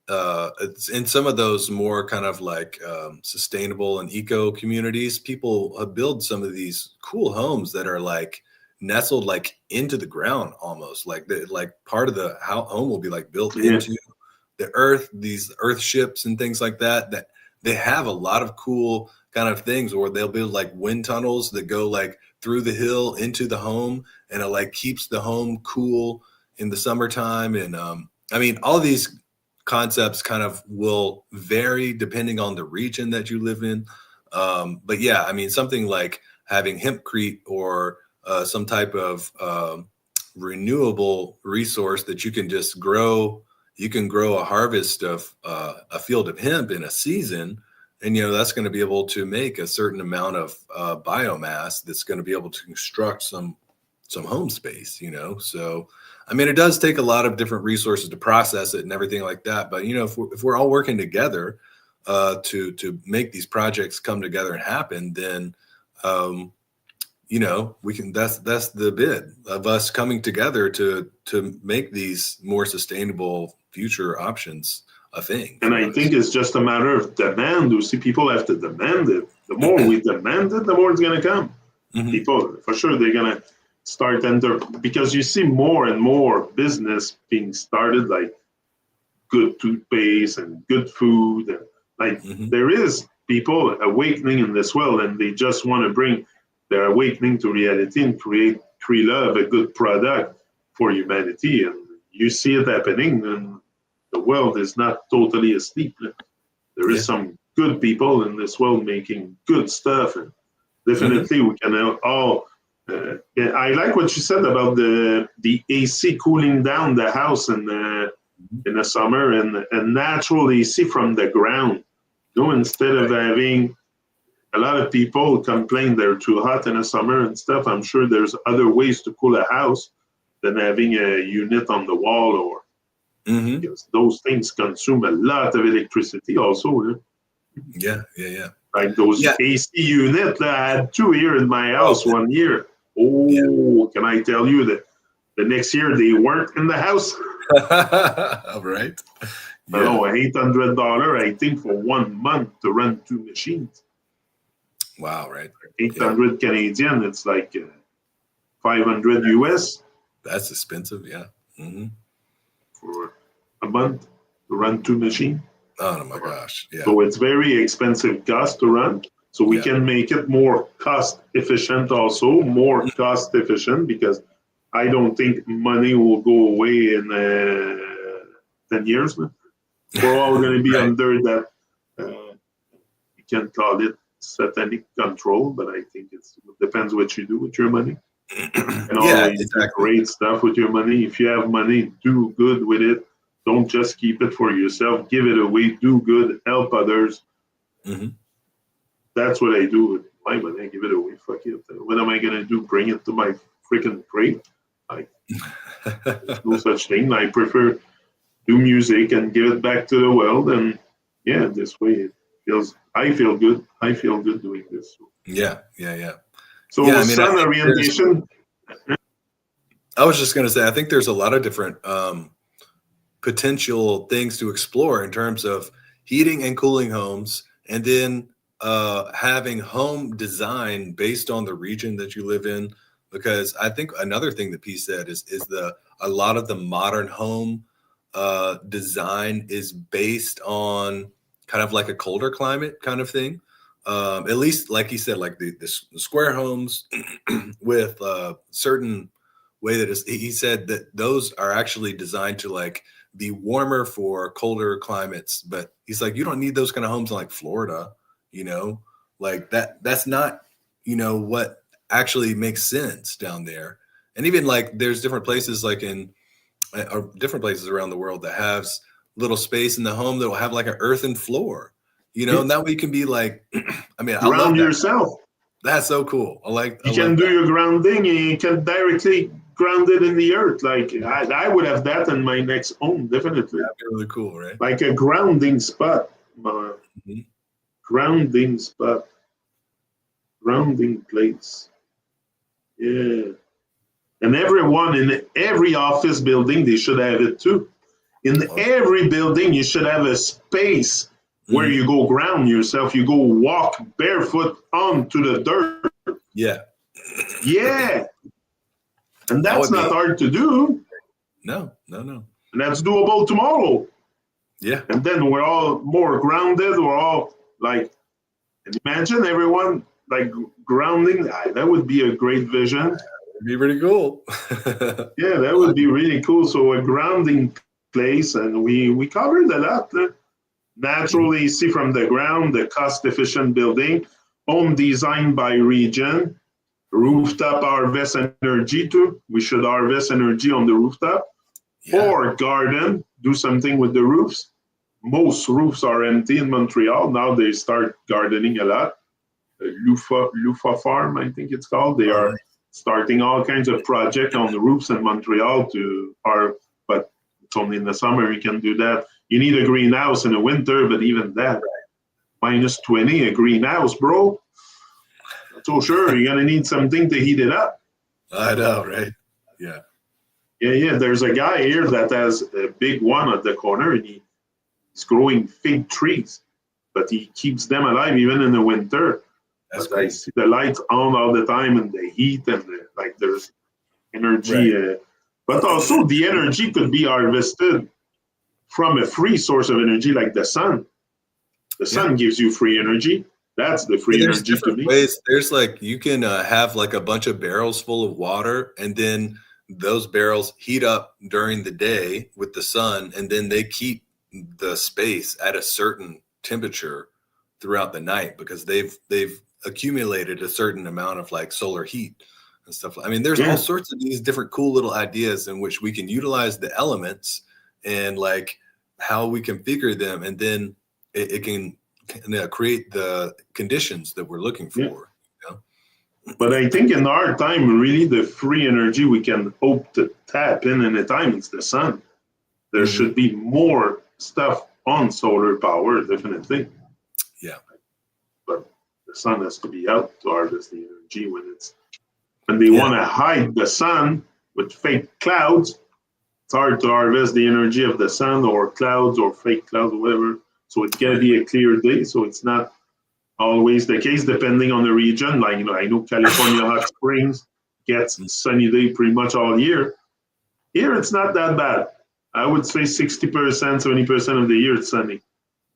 in some of those more kind of like sustainable and eco communities, people build some of these cool homes that are like nestled like into the ground almost, like part of the home will be like built into the earth, these earth ships and things like that they have a lot of cool kind of things, or they'll build like wind tunnels that go like through the hill into the home, and it like keeps the home cool in the summertime. And I mean, all these concepts kind of will vary depending on the region that you live in. But yeah, I mean, something like having hempcrete or some type of renewable resource that you can just grow. You can grow a harvest of a field of hemp in a season, and that's going to be able to make a certain amount of biomass that's going to be able to construct some home space. So I mean, it does take a lot of different resources to process it and everything like that. But if we're all working together to make these projects come together and happen, then we can. That's the bit of us coming together to make these more sustainable future options a thing. And I think it's just a matter of demand. You see, people have to demand it. The more we demand it, the more it's going to come. People, for sure, they're going to start because you see more and more business being started, like good toothpaste and good food, and like there is people awakening in this world, and they just want to bring their awakening to reality and create love, a good product for humanity. And you see it happening, and the world is not totally asleep. There is some good people in this world making good stuff, and definitely we can all. I like what you said about the AC cooling down the house in the summer, and natural AC from the ground. Instead of having a lot of people complain they're too hot in the summer and stuff, I'm sure there's other ways to cool a house than having a unit on the wall, or because those things consume a lot of electricity also. Yeah. Like those AC units, I had two here in my house 1 year. Can I tell you that the next year they weren't in the house? Right. I know, $800, I think, for 1 month to run two machines. Wow, right. 800 Canadian, it's like 500 US. That's expensive, For a month to run two machines. Oh my gosh. Yeah. So it's very expensive cost to run. So we can make it more cost efficient also, because I don't think money will go away in 10 years. We're all going to be under that, you can call it satanic control, but I think it depends what you do with your money. And always do great stuff with your money. If you have money, do good with it. Don't just keep it for yourself. Give it away. Do good. Help others. That's what I do with my money. I give it away. Fuck it. What am I going to do? Bring it to my freaking grave? There's no such thing. I prefer do music and give it back to the world. And this way I feel good. I feel good doing this. Yeah. So sun orientation. I was just going to say, I think there's a lot of different potential things to explore in terms of heating and cooling homes, and then having home design based on the region that you live in. Because I think another thing that P said is a lot of the modern home design is based on kind of like a colder climate kind of thing. At least, like he said, like the square homes with certain way that is, he said that those are actually designed to like be warmer for colder climates. But he's like, you don't need those kind of homes in like Florida, like that's not, what actually makes sense down there. And even like there's different places like in different places around the world that has little space in the home that will have like an earthen floor, and that way you can be like, I mean, I love Ground that. yourself. That's so cool. You can do your grounding and you can directly ground it in the earth. Like I would have that in my next home, definitely. That'd be really cool, right? Like a grounding spot. Grounding spot. Grounding place. Yeah. And everyone in every office building, they should have it too. In every building, you should have a space where you go ground yourself. You go walk barefoot onto the dirt. Yeah. Yeah. And that's not hard to do. No. And that's doable tomorrow. Yeah. And then we're all more grounded. We're all like, imagine everyone like grounding. That would be a great vision. It'd be pretty cool. Yeah, that would be really cool. So a grounding place, and we covered a lot. Naturally, see from the ground, the cost-efficient building, home designed by region, rooftop harvest energy too. We should harvest energy on the rooftop. Or garden, do something with the roofs. Most roofs are empty in Montreal. Now they start gardening a lot. Lufa Farm, I think it's called. They are starting all kinds of projects on the roofs in Montreal but it's only in the summer you can do that. You need a greenhouse in the winter, but even that, minus 20, a greenhouse, bro. Not so sure. You're going to need something to heat it up. I know, right? Yeah. Yeah. There's a guy here that has a big one at the corner, and he's growing fig trees, but he keeps them alive even in the winter. That's cool. I see the lights on all the time and the heat and there's energy. Right. But also the energy could be harvested from a free source of energy like the sun. The sun gives you free energy. That's the free energy to me. Ways. There's like, you can have like a bunch of barrels full of water, and then those barrels heat up during the day with the sun, and then they keep the space at a certain temperature throughout the night because they've accumulated a certain amount of like solar heat and stuff. I mean, there's all sorts of these different cool little ideas in which we can utilize the elements and like how we configure them, and then it can create the conditions that we're looking for. But I think in our time, really, the free energy we can hope to tap in a time is the sun. There should be more stuff on solar power, definitely. Yeah. But the sun has to be out to harvest the energy when they want to hide the sun with fake clouds. It's hard to harvest the energy of the sun or clouds or fake clouds or whatever. So it's got to be a clear day. So it's not always the case, depending on the region. Like, I know California Hot Springs gets sunny day pretty much all year. Here, it's not that bad. I would say 60%, 70% of the year it's sunny.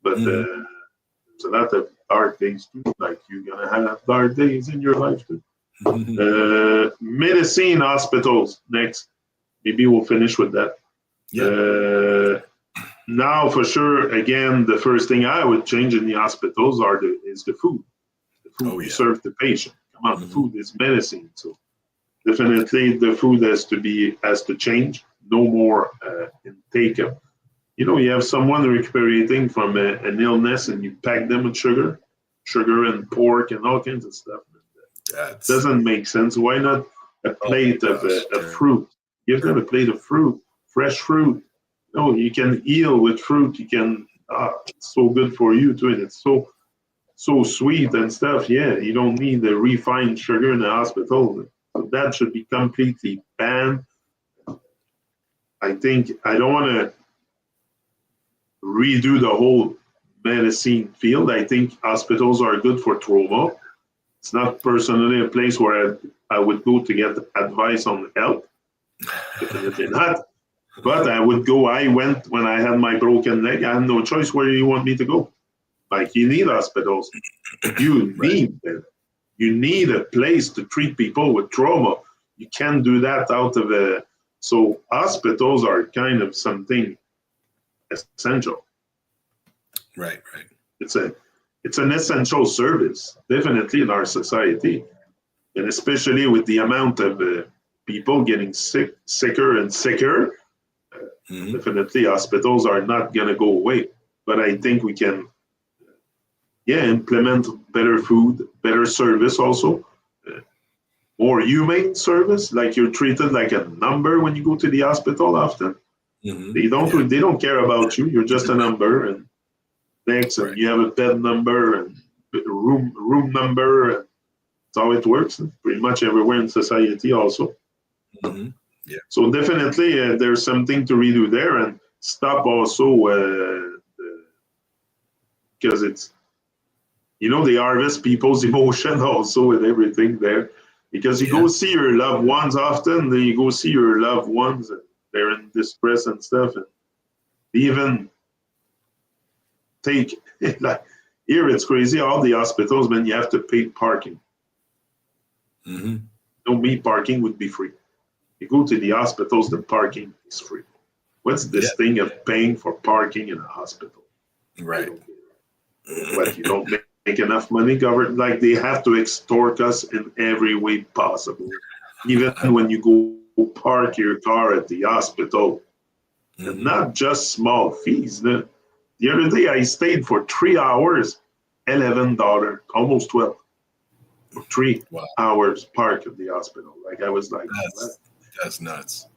But there's a lot of dark days too. Like, you're going to have dark days in your life too. Medicine hospitals next. Maybe we'll finish with that. Now, for sure, again, the first thing I would change in the hospitals is the food. The food you serve the patient. Come on, the food is medicine. So definitely the food has to change. No more intake of, you have someone recuperating from an illness and you pack them with sugar and pork and all kinds of stuff. That doesn't make sense. Why not a plate of fruit? Give them a plate of fruit, fresh fruit. No, you can heal with fruit. You can, it's so good for you too. And it's so sweet and stuff. Yeah, you don't need the refined sugar in the hospital. So that should be completely banned. I think I don't want to redo the whole medicine field. I think hospitals are good for trauma. It's not personally a place where I would go to get advice on health. Definitely not. But I would go. I went when I had my broken leg. I had no choice. Where do you want me to go? Like, you need hospitals. You need them. You need a place to treat people with trauma. You can't do that out of a. So hospitals are kind of something essential. Right. It's an essential service, definitely, in our society, and especially with the amount of people getting sicker and sicker. Definitely, hospitals are not going to go away. But I think we can, implement better food, better service also, more humane service. Like, you're treated like a number when you go to the hospital often. They don't care about you. You're just a number, and next, and you have a bed number and room number, and that's how it works. Pretty much everywhere in society, also. So definitely, there's something to redo there, and stop also because it's, they harvest people's emotion also with everything there. Because you go see your loved ones often, then you go see your loved ones, and they're in distress and stuff, and even take like here it's crazy. All the hospitals, man, you have to pay parking. No, me, parking would be free. You go to the hospitals, the parking is free. What's this thing of paying for parking in a hospital? Right. But you don't make enough money, government. Like, they have to extort us in every way possible. Even when you go park your car at the hospital, and not just small fees. The other day I stayed for 3 hours, $11, almost 12, for 3 hours park at the hospital. Like, I was like, that's nuts.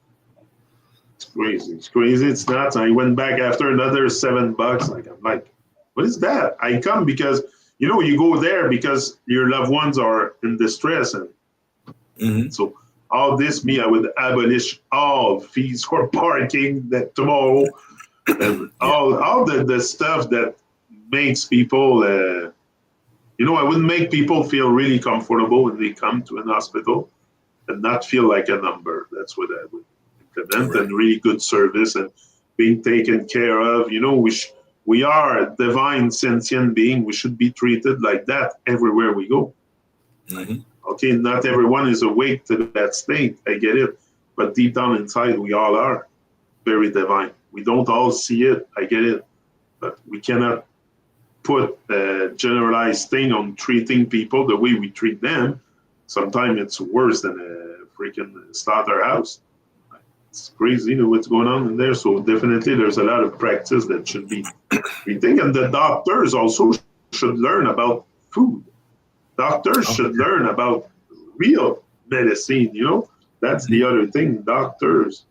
It's crazy. It's crazy. It's nuts. I went back after another $7. Like, I'm like, what is that? I come because, you go there because your loved ones are in distress. And so all this, I would abolish all fees for parking that tomorrow. And all the stuff that makes people, I wouldn't make people feel really comfortable when they come to an hospital and not feel like a number. That's what I would implement, and really good service and being taken care of. We are a divine sentient being. We should be treated like that everywhere we go. Okay, not everyone is awake to that state. I get it. But deep down inside, we all are very divine. We don't all see it. I get it. But we cannot put a generalized thing on treating people the way we treat them. Sometimes it's worse than a freaking slaughterhouse. It's crazy what's going on in there. So definitely there's a lot of practice that should be rethink. And the doctors also should learn about food. Doctors should learn about real medicine, That's the other thing. Doctors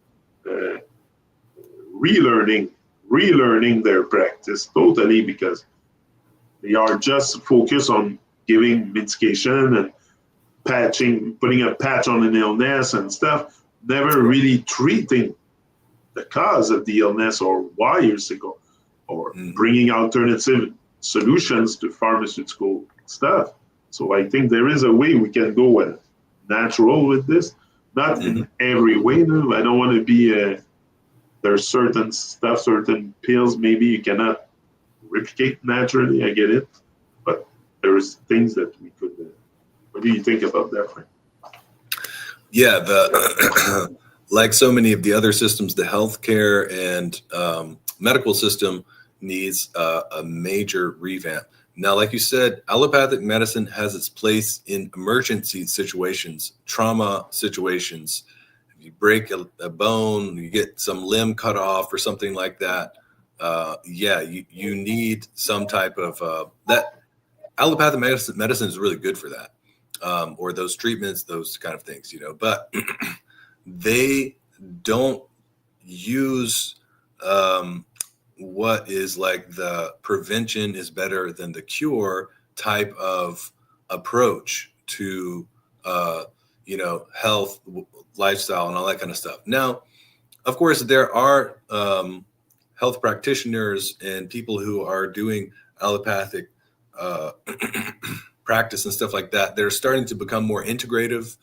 relearning their practice totally, because they are just focused on giving medication and putting a patch on an illness and stuff, never really treating the cause of the illness or why you're sick, or bringing alternative solutions to pharmaceutical stuff. So I think there is a way we can go natural with this, not in every way. No, I don't want to be. There's certain stuff, certain pills, maybe you cannot replicate naturally. I get it, but there's things that we could. What do you think about that, Frank? Yeah, like so many of the other systems, the healthcare and medical system needs a major revamp. Now, like you said, allopathic medicine has its place in emergency situations, trauma situations. If you break a bone, you get some limb cut off or something like that. You need some type of that. Allopathic medicine is really good for that. Or those treatments, those kind of things, but they don't use what is like the prevention is better than the cure type of approach to, health, lifestyle, and all that kind of stuff. Now, of course, there are health practitioners and people who are doing allopathic practice and stuff like that. They're starting to become more integrative,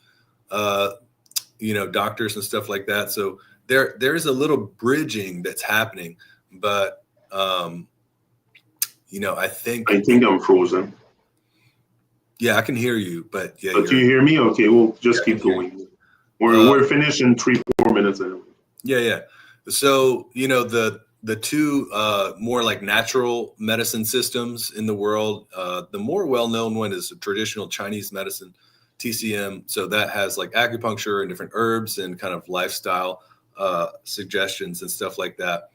doctors and stuff like that. So there's a little bridging that's happening, but I think I'm frozen. Yeah, I can hear you, but yeah. But you hear me? Okay, we'll just keep going. We're finished in 3-4 minutes anyway. Yeah. So the two more like natural medicine systems in the world. The more well-known one is traditional Chinese medicine, TCM. So that has like acupuncture and different herbs and kind of lifestyle suggestions and stuff like that.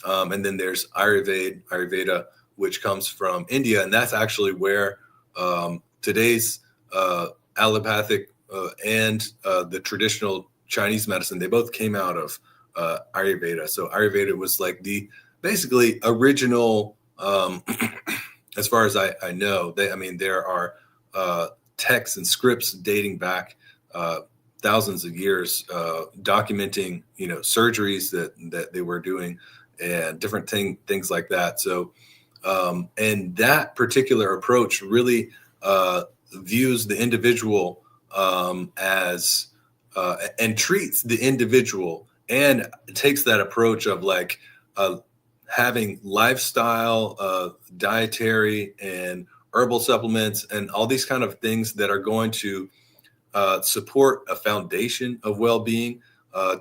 And then there's Ayurveda, which comes from India, and that's actually where today's allopathic and the traditional Chinese medicine, they both came out of Ayurveda. So Ayurveda was like the basically original, as far as I know. There are texts and scripts dating back thousands of years, documenting surgeries that they were doing and different things like that. So and that particular approach really views the individual as and treats the individual, and takes that approach of like having lifestyle, dietary and herbal supplements and all these kind of things that are going to support a foundation of well-being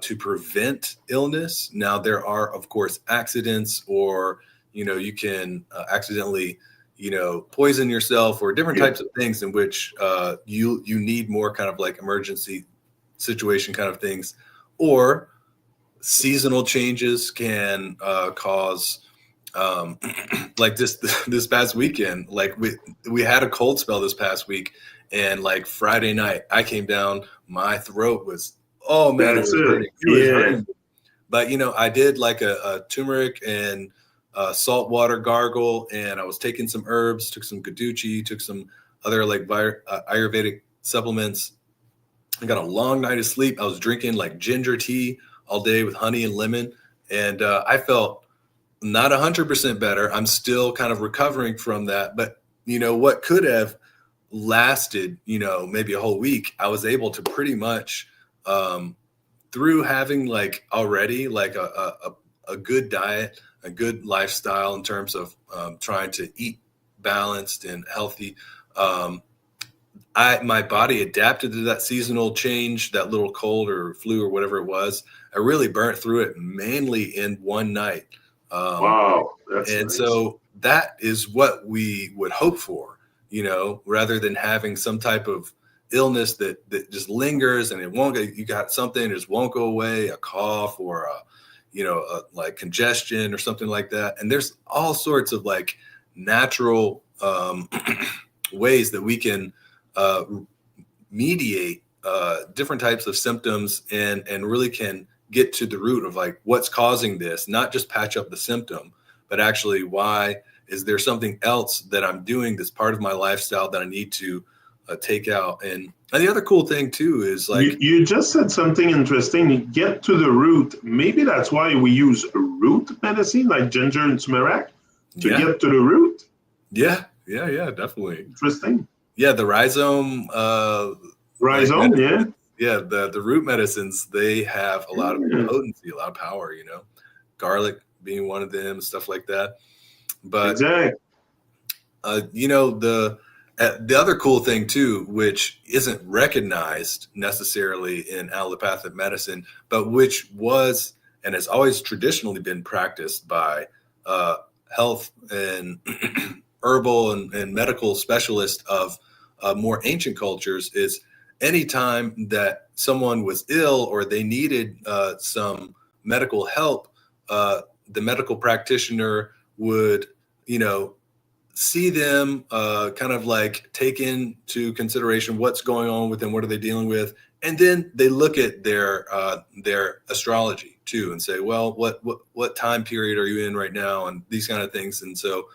to prevent illness. Now, there are, of course, accidents, or you can accidentally poison yourself, or different types of things in which you need more kind of like emergency situation kind of things, or seasonal changes can cause like this past weekend, like we had a cold spell this past week, and like Friday night I came down, my throat was, oh man, it was hurting. It was hurting. But I did like a turmeric and salt water gargle, and I was taking some herbs, took some Guduchi, took some other like Ayurvedic supplements. I got a long night of sleep. I was drinking like ginger tea all day with honey and lemon, and I felt not 100% better. I'm still kind of recovering from that, but what could have lasted maybe a whole week, I was able to pretty much through having like already like a good diet, a good lifestyle in terms of trying to eat balanced and healthy. My body adapted to that seasonal change, that little cold or flu or whatever it was. I really burnt through it mainly in one night. Wow. That's and nice. So that is what we would hope for, rather than having some type of illness that just lingers and it won't go. You got something that just won't go away, a cough or like congestion or something like that. And there's all sorts of like natural ways that we can mediate different types of symptoms and really can get to the root of like what's causing this, not just patch up the symptom, but actually why is there something else that I'm doing that's part of my lifestyle that I need to take out. And the other cool thing too is like you just said something interesting. You get to the root. Maybe that's why we use root medicine like ginger and turmeric to get to the root. Yeah, definitely. Interesting. Yeah, the rhizome. Yeah, the root medicines, they have a lot of potency, a lot of power. Garlic being one of them, stuff like that. But exactly. The other cool thing too, which isn't recognized necessarily in allopathic medicine, but which was and has always traditionally been practiced by health and herbal and medical specialists of more ancient cultures, is anytime that someone was ill or they needed some medical help, the medical practitioner would, see them kind of like take into consideration what's going on with them, what are they dealing with, and then they look at their astrology too and say, well, what time period are you in right now, and these kind of things. And so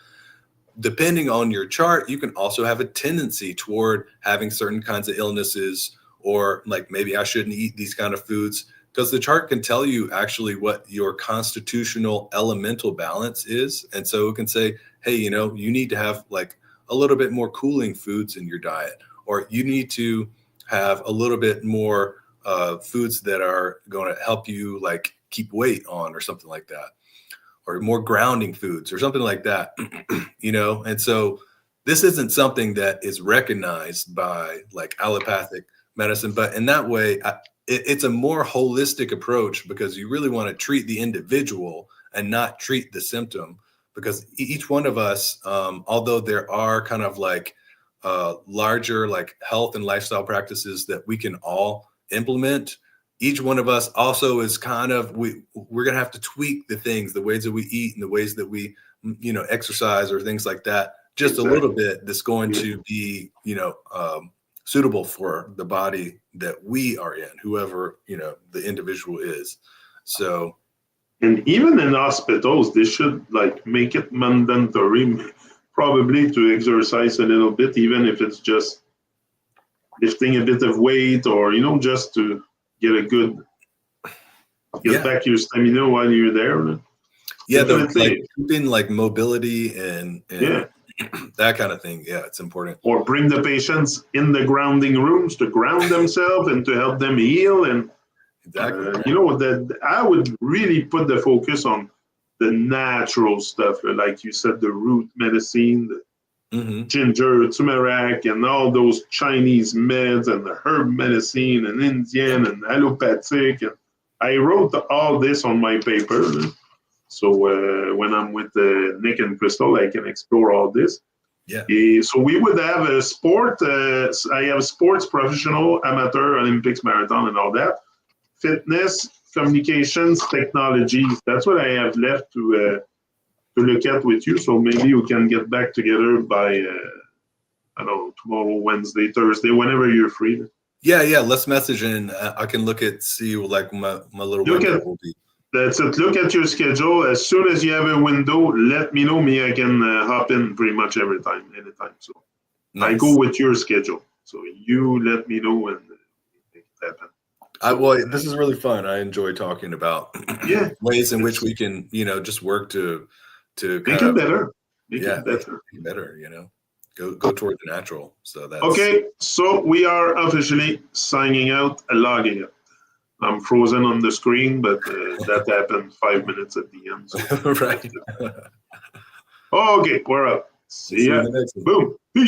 depending on your chart, you can also have a tendency toward having certain kinds of illnesses, or like maybe I shouldn't eat these kind of foods. because the chart can tell you actually what your constitutional elemental balance is. And so it can say, hey, you know, you need to have like a little bit more cooling foods in your diet, or you need to have a little bit more foods that are going to help you like keep weight on, or something like that, or more grounding foods or something like that. You know, and so this isn't something that is recognized by like allopathic medicine, but in that way, it's a more holistic approach, because you really want to treat the individual and not treat the symptom, because each one of us, although there are kind of like larger like health and lifestyle practices that we can all implement, each one of us also is kind of, we're going to have to tweak the things, the ways that we eat and the ways that we, you know, exercise or things like that, just a little bit, that's going to be, you know, suitable for the body that we are in, whoever, you know, the individual is. So, and even in hospitals, they should like make it mandatory, probably, to exercise a little bit, even if it's just lifting a bit of weight, or, you know, just to get a good, get back your stamina while you're there. Yeah, like keeping like mobility and that kind of thing. Yeah, it's important. Or bring the patients in the grounding rooms to ground themselves and to help them heal. And you know, that I would really put the focus on the natural stuff, like you said, the root medicine, the ginger, turmeric, and all those Chinese meds, and the herb medicine, and Indian and allopathic. And I wrote all this on my paper. So when I'm with Nick and Crystal, I can explore all this. Yeah. So we would have a sport. I have sports, professional, amateur, Olympics, marathon, and all that. Fitness, communications, technology. That's what I have left to look at with you. So maybe we can get back together by, I don't know, tomorrow, Wednesday, Thursday, whenever you're free. Yeah. Let's message, and I can look at, see like my little window will be. That's it. Look at your schedule. As soon as you have a window, let me know. I can hop in pretty much every time, anytime. So nice. I go with your schedule. So you let me know and make it happen. Well, this is really fun. I enjoy talking about ways in which we can, you know, just work to make it better. Make it better. You know, go toward the natural. So that's okay. So we are officially signing out, logging it. I'm frozen on the screen, but that happened 5 minutes at the end. So right. Okay, we're up. See ya. Boom. Peace.